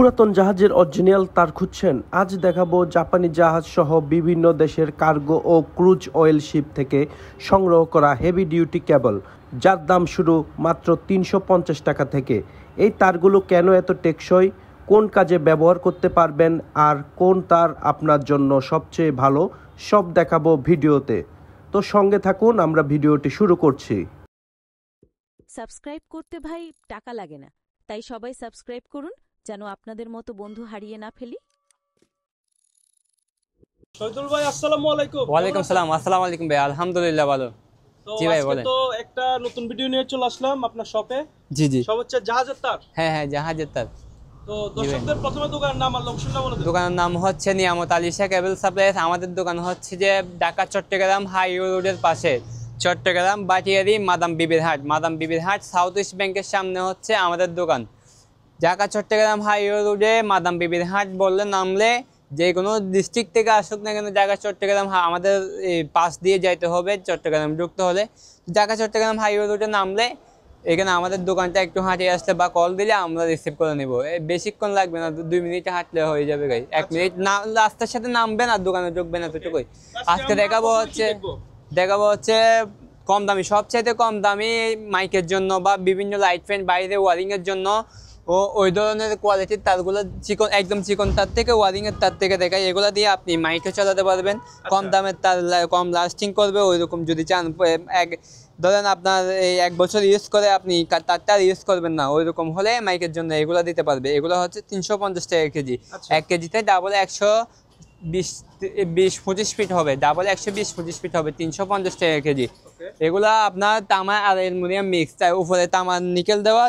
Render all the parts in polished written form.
পুরাতন জাহাজের অরিজিনাল তার খুঁজছেন? আজ দেখাবো জাপানি জাহাজ সহ বিভিন্ন দেশের কার্গো ও ক্রুজ অয়েল শিপ থেকে সংগ্রহ করা হেভি ডিউটি কেবল, যার দাম শুরু মাত্র ৩৫০ টাকা থেকে। এই তারগুলো কেন এত টেকসই, কোন কাজে ব্যবহার করতে পারবেন আর কোন তার আপনার জন্য সবচেয়ে ভালো, সব দেখাবো ভিডিওতে। তো সঙ্গে থাকুন, আমরা ভিডিওটি শুরু করছি। সাবস্ক্রাইব করতে ভাই টাকা লাগে না, তাই সবাই সাবস্ক্রাইব করুন যেন আপনাদের মতো বন্ধু হারিয়ে না ফেলি। শহীদুল ভাই, আসসালামু আলাইকুম। ওয়ালাইকুম সালাম। আসসালামু আলাইকুম ভাই, আলহামদুলিল্লাহ ভালো। জি ভাই বলেন। তো একটা নতুন ভিডিও নিয়ে চলে আসলাম আপনার শপে। জি জি, সব হচ্ছে জাহাজের তার। হ্যাঁ জাহাজের তার। তো দর্শকদের প্রথমে দোকানের নাম আর লোকেশনটা বলে দিন। দোকানের নাম হচ্ছে নিয়ামত আলিশা কেবল সাপ্লাইস। আমাদের দোকান হচ্ছে যে ঢাকা চট্টগ্রাম হাইওয়ে রোডের পাশে, চট্টগ্রাম বাটিয়ারি মাদাম বিবির হাট সাউথ ইস্ট ব্যাংকের সামনে হচ্ছে আমাদের দোকান। ঢাকা চট্টগ্রাম হাইওয়ে রোডে মাদাম বিবির হাট বললে নামলে যে কোনো ডিস্ট্রিক্ট থেকে আসুক না কেন, ঢাকা চট্টগ্রাম আমাদের পাশ দিয়ে যাইতে হবে। চট্টগ্রাম ঢুকতে হলে ঢাকা চট্টগ্রাম হাইওয়ে রোডে নামলে এখানে আমাদের দোকানটা একটু হাঁটিয়ে আসলে বা কল দিলে আমরা রিসিভ করে নেবো। বেশিক্ষণ লাগবে না, 2 মিনিটে হাঁটলে হয়ে যাবে গাই। 1 মিনিট না, রাস্তার সাথে নামবেন আর দোকানে ঢুকবেন, এতটুকুই। আজকে দেখাবো হচ্ছে কম দামি, সবচাইতে কম দামি মাইকের জন্য বা বিভিন্ন লাইট ফ্যান বাইরে ওয়ারিংয়ের জন্য ও ওই ধরনের কোয়ালিটির তারগুলো, চিকন একদম চিকন তার থেকে ওয়ারিংয়ের তার থেকে দেখায়। এগুলো দিয়ে আপনি মাইকে চালাতে পারবেন। কম দামের তার, কম লাস্টিং করবে ওইরকম যদি চান। ধরেন আপনার এই 1 বছর ইউজ করে আপনি তারটা ইউজ করবেন না, ওইরকম হলে মাইকের জন্য এগুলো দিতে পারবে। এগুলো হচ্ছে 350 টাকা কেজি। 1 কেজিতে ডাবল 120-25 ফিট হবে, ডাবল 120-25 ফিট হবে, 350 টাকা কেজি। এগুলা আপনার তামা আর অ্যালুমিনিয়াম মিক্স, তাই উপরে তামার নিকেল দেওয়া,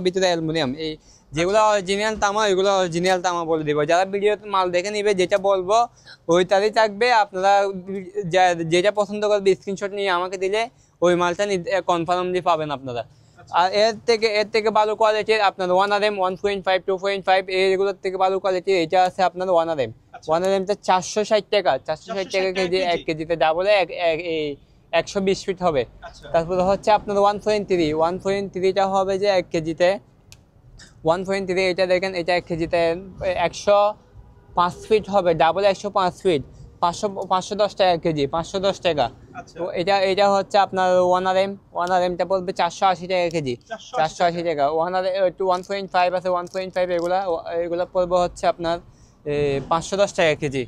ভিতরে অ্যালুমিনিয়াম। এই যেগুলো অরিজিনাল তামা, এগুলো অরিজিনাল তামা বলে দিব। যারা ভিডিওতে মাল দেখে নিবে, যেটা বলবো ওইটারই থাকবে। আপনারা যেটা পছন্দ করবে স্ক্রিনশট নিয়ে আমাকে দিলে ওই মালটা কনফার্মলি পাবেন আপনারা। আর এর থেকে ভালো কোয়ালিটির আপনার 1RM, 1.5, 2.5 এগুলোর থেকে ভালো কোয়ালিটির এটা আছে আপনার 1RM। 1RMটা 460 টাকা কেজি। 1 কেজিতে ডাবলে 120 ফিট হবে। তারপরে হচ্ছে আপনার 1.3টা হবে যে 1 কেজিতে 1.3, এটা দেখেন, এটা 1 কেজিতে 105 ফিট হবে, ডাবল 105 ফিট, 510 টাকা কেজি, 510 টাকা। তো এটা হচ্ছে আপনার 1RMটা পড়বে 480 টাকা কেজি, 480 টাকা। 1.5 আছে, 1.5 এগুলা পড়বে হচ্ছে আপনার 510 টাকা কেজি,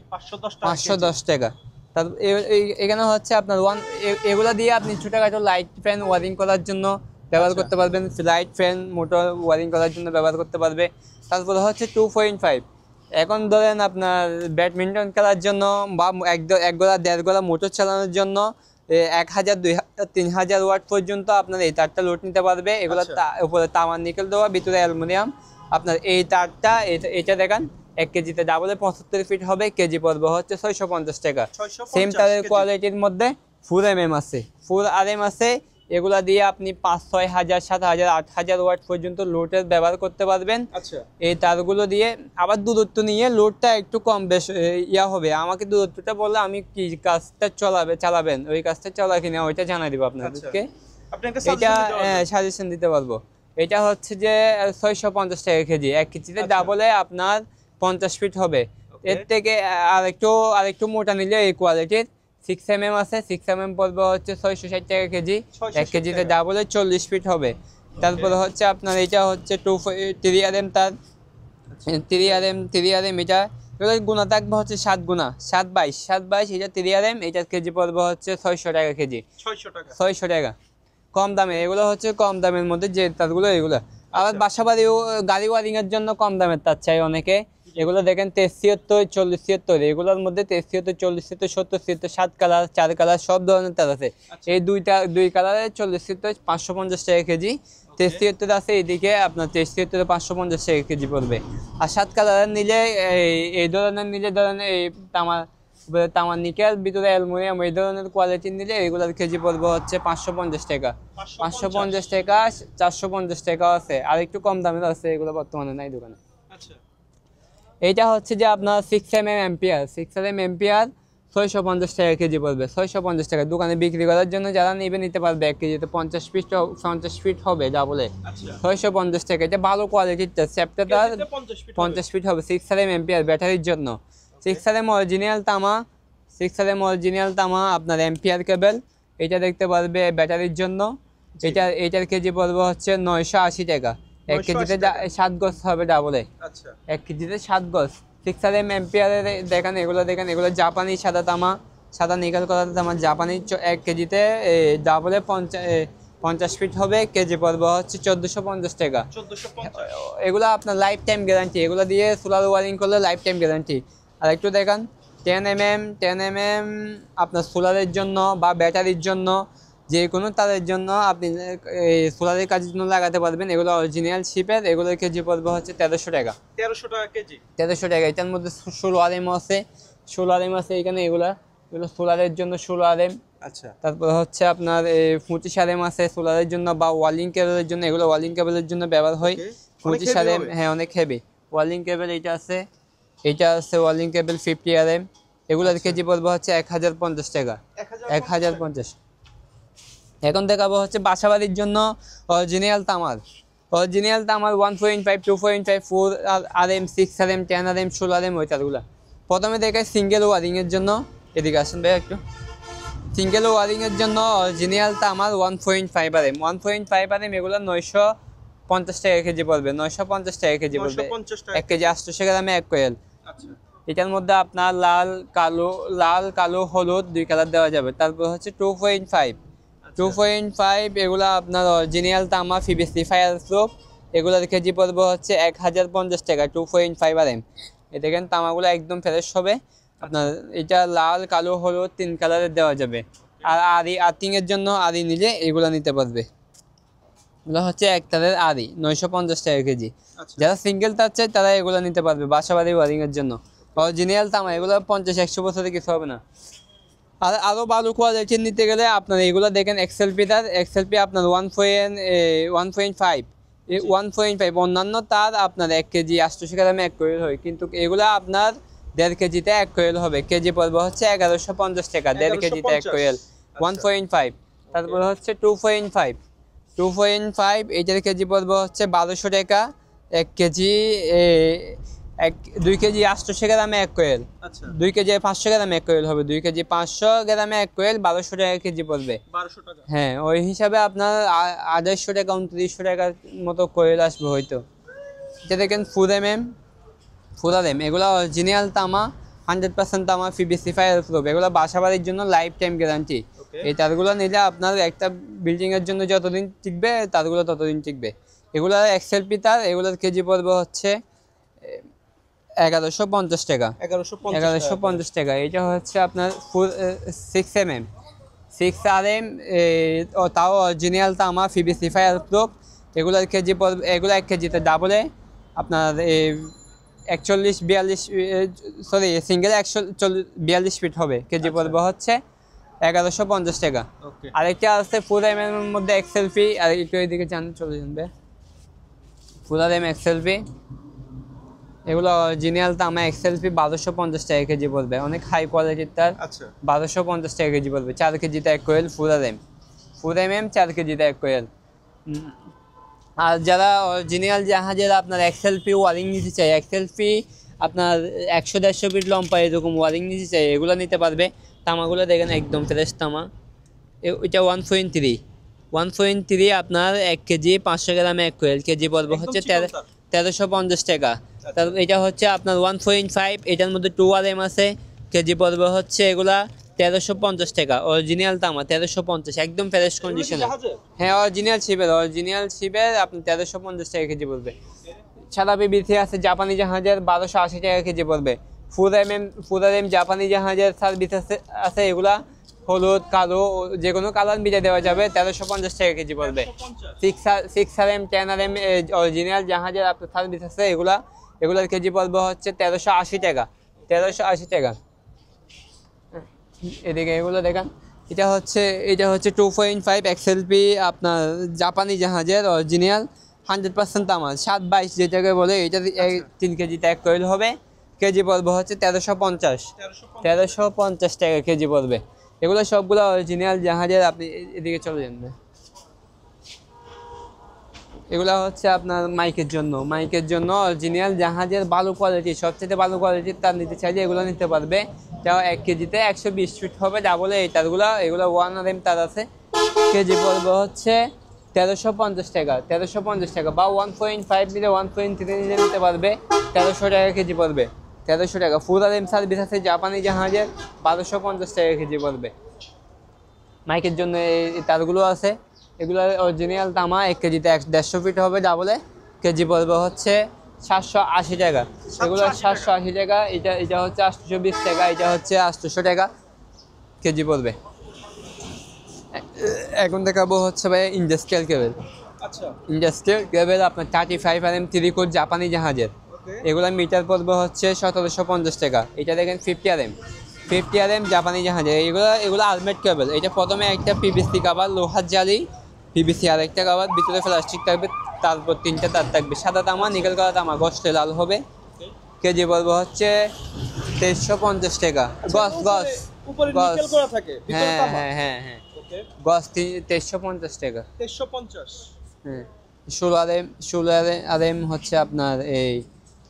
510 টাকা। তারপর এখানে হচ্ছে আপনার এগুলা দিয়ে আপনি ছোটখাটো লাইট ফ্যান ওয়ারিং করার জন্য ব্যবহার করতে পারবেন, লাইট ফ্যান মোটর ওয়ারিং করার জন্য ব্যবহার করতে পারবে। তারপরে হচ্ছে 2.5, এখন ধরেন আপনার ব্যাডমিন্টন খেলার জন্য বা 1 গোলা 1.5 গোলা মোটর চালানোর জন্য 1000, 2000, 3000 ওয়াট পর্যন্ত আপনার এই তারটা লোড নিতে পারবে। এগুলো উপরে তামার নিকেল দেওয়া, ভিতরে অ্যালুমিনিয়াম। আপনার এই তারটা এটা দেখেন 1 কেজিতে ডাবলে 75 ফিট হবে, কেজি পড়বে হচ্ছে 650 টাকা। সেম তারের কোয়ালিটির মধ্যে 4mm আছে, 4RM আছে। এগুলা দিয়ে আপনি 5, 6000, 7000, 8000 ওয়াট পর্যন্ত লোডের ব্যবহার করতে পারবেন। এই তারগুলো দিয়ে আবার দূরত্ব নিয়ে লোডটা একটু কম বেশ হবে। আমাকে দূরত্বটা বললে আমি কি কাজটা চালাবেন, ওই কাজটা চলা কিনা ওইটা জানাই দিব আপনাদেরকে। এটা সাজেশন দিতে পারবো। এটা হচ্ছে যে 650 টাকা কেজি। 1 কেজিতে ডাবলে আপনার 50 ফিট হবে। এর থেকে আরেকটু মোটা নিলে এই কোয়ালিটির 6mm আছে, 6mm পড়বে হচ্ছে 660 টাকা কেজি। 1 কেজিতে ডাবলে 40 ফিট হবে। তারপরে হচ্ছে আপনার এটা হচ্ছে 3RM তার, 3RM এটা গুণা থাকবে হচ্ছে 7 গুণা 722, এটা 3RM, এটা কেজি পড়বে হচ্ছে 600 টাকা কেজি, 600 টাকা। কম দামে এগুলো হচ্ছে কম দামের মধ্যে যে তারগুলো এগুলো। আবার বাসাবাড়ি গাড়ি ওয়ারিং এর জন্য কম দামের তার চাই অনেকে। এগুলো দেখেন 73, 40, 73, এগুলোর মধ্যে 73, 40, 70, 70, 7 কালার, 4 কালার সব ধরনের তার আছে। এই দুই কালারে 40, 550 টাকা কেজি। 73 আছে এদিকে আপনার 73 550 টাকা কেজি পড়বে। আর 7 কালারের নিলে এই ধরনের নিলে ধরেন এই তামার নিকেল, ভিতরে অ্যালুমিনিয়াম, এই ধরনের কোয়ালিটির নিলে এগুলোর কেজি পড়বে হচ্ছে 550 টাকা, 550 টাকা, 450 টাকা আছে। আর একটু কম দামের আছে, এগুলো বর্তমানে নাই দোকানে। এইটা হচ্ছে যে আপনার 6mm এম্পিয়ার 650 টাকা কেজি পড়বে, 650 টাকা। দোকানে বিক্রি করার জন্য যারা নেবে নিতে পারবে, 1 কেজিতে 50 ফিট হবে ডাবলে, আচ্ছা 650 টাকা। এটা ভালো কোয়ালিটির সেপ্টেটার, কেজিতে 50 ফিট 50 ফিট হবে, 6 এম্পিয়ার ব্যাটারির জন্য। 6 অরিজিনাল তামা, 6 অরিজিনাল তামা আপনার এম্পিয়ার কেবল, এটা দেখতে পারবে ব্যাটারির জন্য। এটার কেজি পড়বে হচ্ছে 980 টাকা। 1 কেজিতে 7 গজ হবে ডাবলে, আচ্ছা 1 কেজিতে 7 গজ। 6 এম্পিয়ারের দেখেন, এগুলো জাপানি সাদা তামা, সাদা নিকেল করা তামা জাপানি। 1 কেজিতে ডাবলে 50 ফিট হবে, কেজি পড়বে হচ্ছে 1450 টাকা। 1450 এগুলো আপনার লাইফ টাইম গ্যারান্টি, এগুলো দিয়ে সোলার ওয়ারিং করলে লাইফ টাইম গ্যারান্টি। আর একটু দেখান 10 mm আপনার সোলারের জন্য বা ব্যাটারির জন্য, যে কোনো তারের জন্য আপনি সোলারের কাজের জন্য লাগাতে পারবেন। এগুলো অরিজিনাল শিপের, এগুলোর কেজি পড়বে হচ্ছে 1300 টাকা। 1300 টাকা কেজি। 1300 টাকা। এটার মধ্যে 16 RM আছে, 16 RM আছে এখানে। এগুলো সোলারের জন্য 16 RM। আচ্ছা তারপর হচ্ছে আপনার 25 RM আছে সোলারের জন্য বা ওয়ালিং কেবলের জন্য, এগুলো ওয়ালিং কেবলের জন্য ব্যবহার হয়। 25 RM, হ্যাঁ অনেক হেভি ওয়ালিং কেবল। এটা আছে ওয়ালিং কেবল 50 RM। এগুলোর কেজি পড়বে হচ্ছে 1050 টাকা, 1050। এখন দেখাবো হচ্ছে বাসাবাড়ির জন্য অরিজিনাল তামার, 1.5, 2.5, 4 RM, 6 RM, 10 RM, 16 RM ওই তারগুলো। প্রথমে দেখায় সিঙ্গেল ওয়ারিংয়ের জন্য, এদিকে আসুন ভাই একটু। সিঙ্গেল ওয়ারিংয়ের জন্য অরিজিনাল তামার 1.5 RM, 1.5 RM এগুলো 950 টাকা কেজি পড়বে, 950 টাকা কেজি পড়বে। 1 কেজি 800 গ্রামে 1 কয়েল। আচ্ছা এটার মধ্যে আপনার লাল কালো হলুদ 2 কালার দেওয়া যাবে। তারপর হচ্ছে 2.5, এগুলো আপনার অরিজিনাল তামা PVC ফায়ার প্রুফ, এগুলোর কেজি পড়বে হচ্ছে 1050 টাকা। 2.5 RM। এ দেখেন তামাগুলো একদম ফ্রেশ হবে আপনার। এটা লাল কালো হলুদ 3 কালারের দেওয়া যাবে। আর আর্থিংয়ের জন্য আরি নিলে এগুলো নিতে পারবে। এগুলো হচ্ছে 1 তারের আরি, 950 টাকা কেজি। যারা সিঙ্গেল তার চায় তারা এগুলো নিতে পারবে বাসাবাড়ি ওয়ারিংয়ের জন্য। অরিজিনাল তামা, এগুলো 50-100 বছরে কিছু হবে না। আর আরও ভালো কোয়ালিটির নিতে গেলে আপনার এগুলো দেখেন XLP তার, XLP আপনার 1.5, 1.5। অন্যান্য তার আপনার 1 কেজি 800 গ্রামে 1 কয়েল হয়, কিন্তু এগুলো আপনার 1.5 কেজিতে 1 কয়েল হবে। কেজি পড়বে হচ্ছে 1150 টাকা, 1.5 কেজিতে 1 কয়েল 1.5। তারপর হচ্ছে 2.5, এটার কেজি পড়বে হচ্ছে 1200 টাকা। 1 কেজি 2 কেজি 800 গ্রামে 1 কয়েল, 2 কেজি 500 গ্রামে 1 কয়েল হবে। 2 কেজি 500 গ্রামে 1 কয়েল 1200 টাকা কেজি পড়বে। 1200 টাকা, হ্যাঁ ওই হিসাবে আপনার 2800 টাকা 2900 টাকার মতো কয়েল আসবে হয়তো। এটা দেখেন 4 MM, এগুলো অরিজিনাল তামা, 100% তামা PVC ফায়ার প্রুফ। এগুলো বাসাবাড়ির জন্য লাইফ টাইম গ্যারান্টি। এই তারগুলো নিলে আপনার একটা বিল্ডিংয়ের জন্য যতদিন টিকবে তারগুলো ততদিন টিকবে। এগুলো XLP তার, এগুলোর কেজি পড়বে হচ্ছে 1150 টাকা, 1150 টাকা। এটা হচ্ছে আপনার 6 MM, 6 RM, তাও অরিজিনাল তামা PVC ফায়ার প্রুফ। এগুলোর কেজি পড়বে, এগুলো 1 কেজিতে ডাবলে আপনার সিঙ্গেল 142 ফিট হবে, কেজি পড়বে হচ্ছে 1150 টাকা। আরেকটা আছে 4 MM এর মধ্যে XLP, আর একটু এদিকে চলে যাবে 4 RM XLP। এগুলো অরিজিনাল তামা XLP 1250 টাকা কেজি পড়বে, অনেক হাই কোয়ালিটির তার। 1250 টাকা কেজি পড়বে। 4 কেজিতে 1 কয়েল 4 MM, 4 কেজিতে 1 কয়েল। আর যারা অরিজিনাল জাহাজের আপনার XLP ওয়ারিং নিতে চাই, XLP আপনার 100-150 ফিট লম্বা এরকম ওয়ারিং নিতে চাই, এগুলো নিতে পারবে। তামাগুলো দেখেন একদম ফ্রেশ তামা। এটা 1.3 আপনার 1 কেজি 500 গ্রামে 1 কয়েল, কেজি পড়বে হচ্ছে 1350 টাকা। তারপর এটা হচ্ছে আপনার 1.5, এটার মধ্যে 2 RM আছে, কেজি পড়বে হচ্ছে এগুলা 1350 টাকা। অরিজিনাল তামা 1350, একদম ফ্রেশ কন্ডিশনে। হ্যাঁ অরিজিনাল শিপের আপনার 1350 টাকা কেজি পড়বে। সাদা PVC আছে জাপানি জাহাজের 1280 টাকা কেজি পড়বে। 4 MM জাপানি জাহাজের সার্ভিস আছে, এগুলা হলুদ কালো যে কোনো কালার মিলে দেওয়া যাবে, 1350 টাকা কেজি পড়বে। 6 RM 10 RM অরিজিনাল জাহাজের আপনার সার্ভিস আছে, এগুলার কেজি পড়বে হচ্ছে 1380 টাকা, 1380 টাকা। এদিকে এগুলো দেখেন, এটা হচ্ছে 2.5 XLP আপনার জাপানি জাহাজের অরিজিনাল 100% তামা 722 যেটাকে বলে। এটা 3 কেজিতে 1 কয়েল হবে, কেজি পড়বে হচ্ছে 1350। 1350 টাকা কেজি পড়বে। এগুলো সবগুলো অরিজিনাল জাহাজের। আপনি এদিকে চলে যান না। এগুলো হচ্ছে আপনার মাইকের জন্য অরিজিনাল জাহাজের ভালো কোয়ালিটি, সবচেয়ে ভালো কোয়ালিটির তার নিতে চাইলে এগুলো নিতে পারবে। তাও 1 কেজিতে 120 ফিট হবে ডাবলে এই তারগুলো। এগুলো 1 RM তার আছে। কেজি পড়বে হচ্ছে 1350 টাকা। 1350 টাকা বা 1.5 নিলে 1.3 নিলে নিতে পারবে। 1300 টাকা কেজি পড়বে। 1300 টাকা। ফুল RM সার্ভিস আছে জাপানি জাহাজের, 1250 টাকা কেজি পড়বে। মাইকের জন্য এই তারগুলো আছে। এগুলো অরিজিনাল তামা। 1 কেজিতে 150 ফিট হবে ডাবলে। কেজি পড়বে হচ্ছে 780 টাকা। এগুলো 780 টাকা। এটা হচ্ছে 820 টাকা। এটা হচ্ছে 800 টাকা কেজি পড়বে। এখন দেখাবো হচ্ছে ভাই ইন্ডাস্ট্রিয়াল কেবল। আচ্ছা, ইন্ডাস্ট্রিয়াল কেবল আপনার 35 RM 3 কোর জাপানি জাহাজের। এগুলো মিটার পড়বে হচ্ছে 1750 টাকা। এটা দেখেন 50 RM জাপানি জাহাজের। এগুলো আলমেট কেবল। এটা প্রথমে একটা পিভিসি কভার, লোহার জালি, পিভিসি আর একটা কভার, ভিতরে প্লাস্টিক থাকবে, তারপর 3টা তার থাকবে। সাদা তামা, নিকেল করা তামা, গসলে লাল হবে। কেজি পড়বে হচ্ছে 2350 টাকা। গস উপরে নিকেল করা থাকে, ভিতরে তামা। হ্যাঁ ওকে, গস 2350 টাকা। 2350। হ্যাঁ, 16 RM হচ্ছে আপনার এই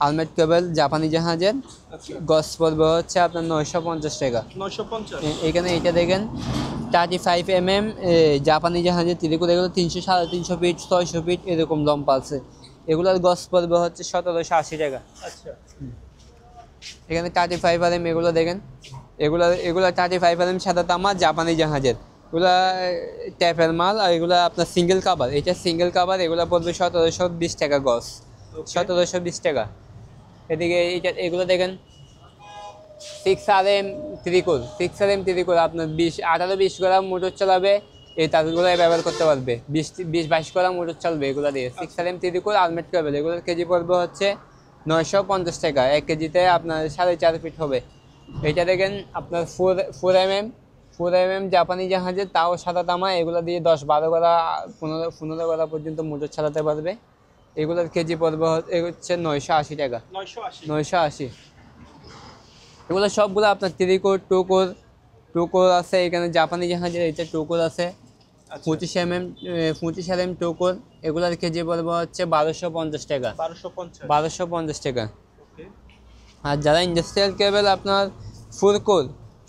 আলমেট কেবল জাপানি জাহাজের। আচ্ছা, গস পড়বে হচ্ছে আপনার 950 টাকা। 950। এখানে এটা দেখেন 35 mm জাপানি জাহাজের তিরিকুর। এগুলো 300, 350 ফিট, 600 ফিট এরকম লম্বা আছে। এগুলোর গস পড়বে হচ্ছে 1780 টাকা। আচ্ছা, এখানে 35 RM এগুলো দেখেন। এগুলো 35 RM সাদা তামা জাপানি জাহাজের। এগুলা ট্যাপের মাল। আর এগুলো আপনার সিঙ্গেল কাভার। এটা সিঙ্গেল কাভার। এগুলো পড়বে 1720 টাকা গস। 1720 টাকা। এদিকে এগুলো দেখেন 6 RM ত্রিকোণ আপনার 18-20 গ্রাম মোটর চালাবে। এই তারগুলো ব্যবহার করতে পারবে। 20-22 গ্রাম মোটর চালবে এগুলো দিয়ে। 6 RM ত্রিকোণ আলমেট কেবল। এগুলোর কেজি পড়বে হচ্ছে 950 টাকা। 1 কেজিতে আপনার 4.5 ফিট হবে। এটা দেখেন আপনার 4 mm জাপানি জাহাজের, তাও সাদা তামা। এগুলো দিয়ে 10-12 গড়া, 15 গড়া পর্যন্ত মোটর চালাতে পারবে। এগুলোর কেজি পড়বে হচ্ছে 980 টাকা। 980। এগুলো সবগুলো আপনার 3 কোর, 2 কোর আছে। এখানে জাপানি জাহাজের এটা 2 কোর আছে। 25 mm 2 কোর। এগুলোর কেজি পড়বে হচ্ছে 1250 টাকা। 1250 টাকা। ওকে, আর যারা ইন্ডাস্ট্রিয়াল কেবল আপনার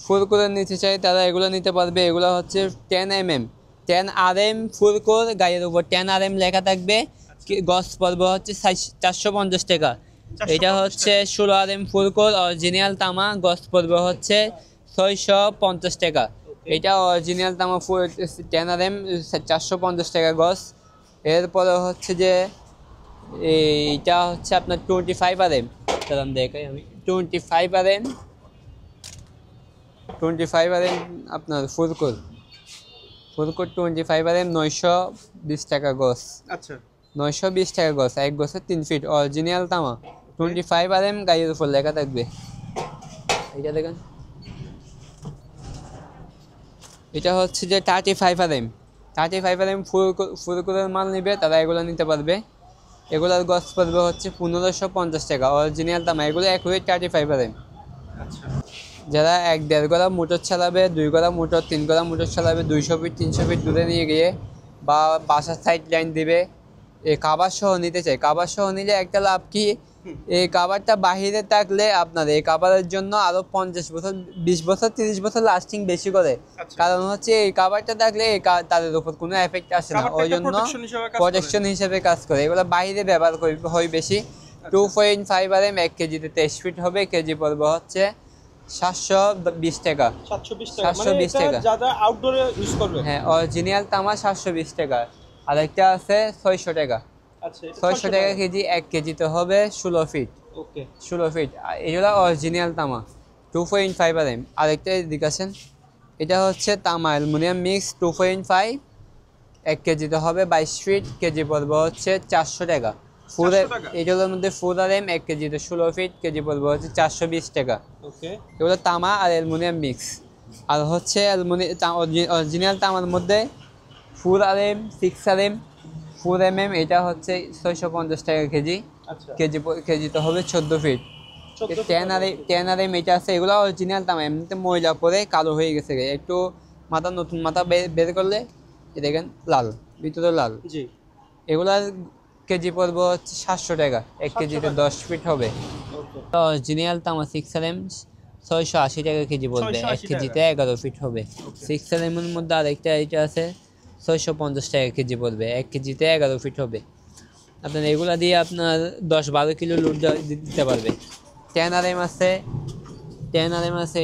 4 কোরের নিতে চাই তারা এগুলো নিতে পারবে। এগুলো হচ্ছে 10 RM 4 কোর। গায়ের উপর 10 RM লেখা থাকবে। গস পড়বে হচ্ছে 450 টাকা। এটা হচ্ছে 16 RM 4 কোর অরিজিনাল তামা। গস পড়বে হচ্ছে 650 টাকা। এটা অরিজিনাল তামা 10 RM 450 টাকা গস। এরপরে হচ্ছে যে এইটা হচ্ছে আপনার 25 RM। দাঁড়ান দেখাই আমি। 25 RM আপনার 4 কোর 25 RM 920 টাকা গস। আচ্ছা, 920 টাকা গস। 1 গসে 3 ফিট অরিজিনাল তামা। 25 RM গায়ের উপর লেখা থাকবে। এটা দেখেন। এটা হচ্ছে যে 35 RM 4 কোরের মাল নিবে তারা এগুলো নিতে পারবে। এগুলোর গস পড়বে হচ্ছে 1550 টাকা অরিজিনাল তামা। এগুলো অ্যাকুরেট 35 RM। আচ্ছা, যারা 1-1.5 গড়া মোটর চালাবে, 2 গড়া মোটর, 3 গড়া মোটর চালাবে, 200 ফিট 300 ফিট দূরে নিয়ে গিয়ে, বা বাসার সাইড লাইন দিবে, এই কাভার সহ নিতে চাই। কাভার সহ নিলে একটা লাভ কি, এই কাভারটা বাহিরে থাকলে আপনার এই কাভারের জন্য আরো 50 বছর, 20 বছর, 30 বছর লাস্টিং বেশি করে। কারণ হচ্ছে এই কাভারটা থাকলে এই তাদের উপর কোনো এফেক্ট আসে না, ওই জন্য প্রোটেকশন হিসেবে কাজ করে। এগুলো বাইরে ব্যবহার হয় বেশি। 2.5 RM 1 কেজিতে 23 ফিট হবে। কেজি পড়বে হচ্ছে 720 টাকা। 720 টাকা যারা আউটডোরে ইউজ করবে। হ্যাঁ, অরিজিনাল তামা 720 টাকা। আর একটা আছে 600 টাকা। আচ্ছা, 600 টাকা কেজি। 1 কেজিতে হবে 16 ফিট। ওকে, 16 ফিট। এগুলো অরিজিনাল তামা 2.5 RM। আরেকটা এদিকে আছেন, এটা হচ্ছে তামা অ্যালুমিনিয়াম মিক্স 2.5। 1 কেজিতে হবে 22 ফিট। কেজি পড়বে হচ্ছে 400 টাকা। এগুলোর মধ্যে 4 RM 1 কেজিতে 16 ফিট। কেজি পড়বে হচ্ছে 420 টাকা। ওকে, এগুলো তামা আর অ্যালুমিনিয়াম মিক্স। আর হচ্ছে অরিজিনাল তামার মধ্যে 4 RM 6 RM 4 mm এটা হচ্ছে 650 টাকা কেজি। আচ্ছা, কেজিতে হবে 14 ফিট। 10 আর এম এটা আছে, এগুলো অরিজিনাল তামা, এমনিতে ময়লা পরে কালো হয়ে গেছে, একটু মাথা নতুন মাথা বের করলে দেখেন লাল, ভিতরে লাল। জি। এগুলার কেজি পড়বো হচ্ছে 700 টাকা, 1 কেজিতে 10 ফিট হবে। অরিজিনাল তামা 6 আর এম 680 টাকা কেজি পড়বে, 1 কেজিতে 11 ফিট হবে। 6 আর এম এর মধ্যে আরেকটা এটা আছে 650 টাকা কেজি পড়বে, 1 কেজিতে 11 ফিট হবে। আপনার এগুলা দিয়ে আপনার 10-12 কিলো লোড দিতে পারবে। 10 আর এম আছে, 10 আর এম আছে,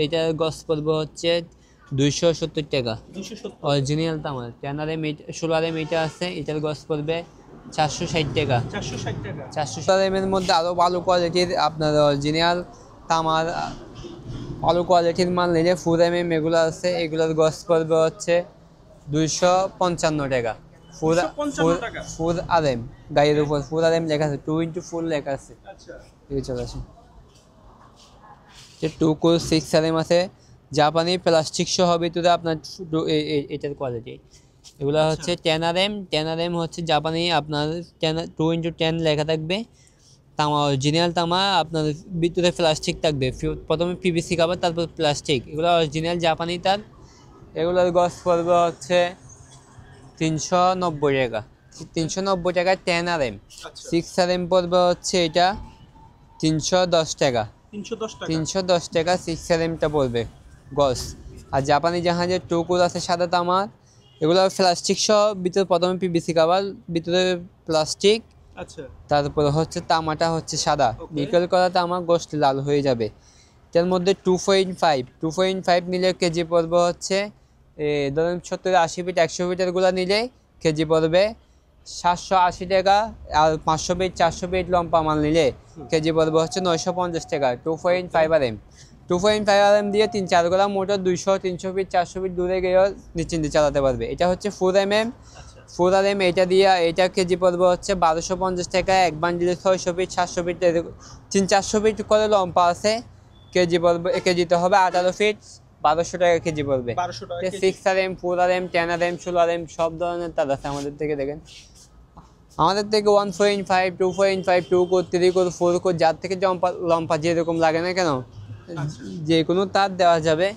এইটার গস পড়বে হচ্ছে 270 টাকা অরিজিনাল তামার। 10 আর এম 16 আর এম এটা আছে, এটার গস পড়বে 460 টাকা। 460 আর এম এর মধ্যে আরও ভালো কোয়ালিটির আপনার অরিজিনাল তামার ভালো কোয়ালিটির মাল নিলে 4 এম এগুলো আছে, এগুলোর গস পড়বে হচ্ছে 255 টাকা। 4 আর এম গাড়ির উপর 4 আর এম লেখা আছে, 2x4 লেখা আছে। চলে আসে 2x6 আর এম আছে, জাপানি প্লাস্টিক সহ ভিতরে আপনার এটার কোয়ালিটি। এগুলো হচ্ছে 10 আর এম, 10 আর এম হচ্ছে জাপানি আপনার 2x10 লেখা থাকবে, তামা অরিজিনাল তামা, আপনার ভিতরে প্লাস্টিক থাকবে, প্রথমে পিভিসি কাভার তারপর প্লাস্টিক, এগুলো অরিজিনাল জাপানি তার। এগুলোর গস পড়বে হচ্ছে 390 টাকা, 390 টাকা 10 আর এম। 6 আর এম পড়বে হচ্ছে এটা 310 টাকা, 310 টাকা 6 আর এমটা পড়বে গস। আর জাপানি জাহাজের টুকুর আছে সাদা তামার, এগুলো প্লাস্টিক সহ, ভিতরে প্রথমে পিভিসি কাভার, ভিতরে প্লাস্টিক, তারপরে হচ্ছে তামাটা হচ্ছে সাদা, নিকেল করা তামা, গোস্ত লাল হয়ে যাবে। তার মধ্যে 2.5 নিলে কেজি পড়বে হচ্ছে ধরুন 70-80 ফিট 100 ফিটের গুলা নিলে কেজি পড়বে 780 টাকা। আর 500 ফিট 400 ফিট লম্বা মাল নিলে কেজি পড়বে হচ্ছে 950 টাকা। 2.5 আর এম, 2.5 আর এম দিয়ে 3-4 গোলা মোটর 200-300 ফিট 400 ফিট দূরে গিয়েও নিশ্চিন্তে চালাতে পারবে। এটা হচ্ছে 4 mm, 4 আর এম, এটা দিয়ে এটা কেজি পড়বে হচ্ছে 1250 টাকা। এক বান্ডিলে 600 ফিট 700 ফিট 300-400 ফিট করে লম্বা আছে, কেজি পড়বে, কেজিতে হবে 18 ফিট 1200 টাকা কেজি পড়বে। 6 R M, 4 R M, 10 R M, 16 R M সব ধরনের তার আছে আমাদের থেকে। দেখেন আমাদের থেকে 1.5, 2.5, 2 কোর, 3 কোর, 4 কোর, যার থেকে লম্বা যেরকম লাগে না কেন যে কোনো তার দেওয়া যাবে।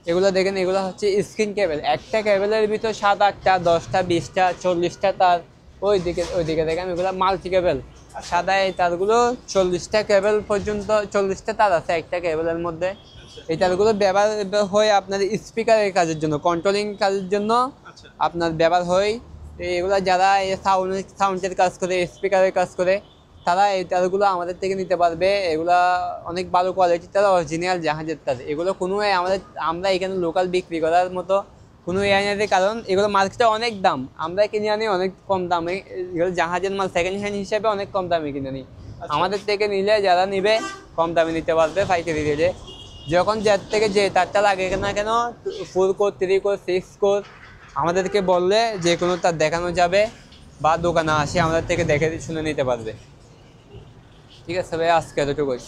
এগুলো দেখেন, এগুলো হচ্ছে স্ক্রিন কেবল, একটা কেবলের ভিতর 7-8টা 10টা 20টা 40টা তার। ওইদিকে দেখেন এগুলো মাল্টি কেবল, সাদা এই তারগুলো 40টা কেবল পর্যন্ত, 40টা তার আছে একটা কেবলের মধ্যে। এই তারগুলো ব্যবহার হয় আপনার স্পিকারের কাজের জন্য, কন্ট্রোলিং কাজের জন্য আপনার ব্যবহার হয়। এগুলো যারা সাউন্ডের কাজ করে, স্পিকারের কাজ করে, তারা এই তারগুলো আমাদের থেকে নিতে পারবে। এগুলা অনেক ভালো কোয়ালিটির তার, অরিজিনাল জাহাজের তার। এগুলো কোনো আমরা এখানে লোকাল বিক্রি করার মতো কোনো নেই, কারণ এগুলো মার্কেটে অনেক দাম, আমরা কিনে আনি অনেক কম দামে। এগুলো জাহাজের মাল সেকেন্ড হ্যান্ড হিসেবে অনেক কম দামে কিনে আনি। আমাদের থেকে নিলে যারা নিবে কম দামে নিতে পারবে পাইকারি রেটে। যখন যার থেকে যে তারটা লাগে না কেন, 4 কোর, 3 কোর, 6 কোর, আমাদেরকে বললে যে কোনো তার দেখানো যাবে, বা দোকানে আসে আমাদের থেকে দেখে শুনে নিতে পারবে। ঠিক আছে ভাই, আজকে এতটুকুই।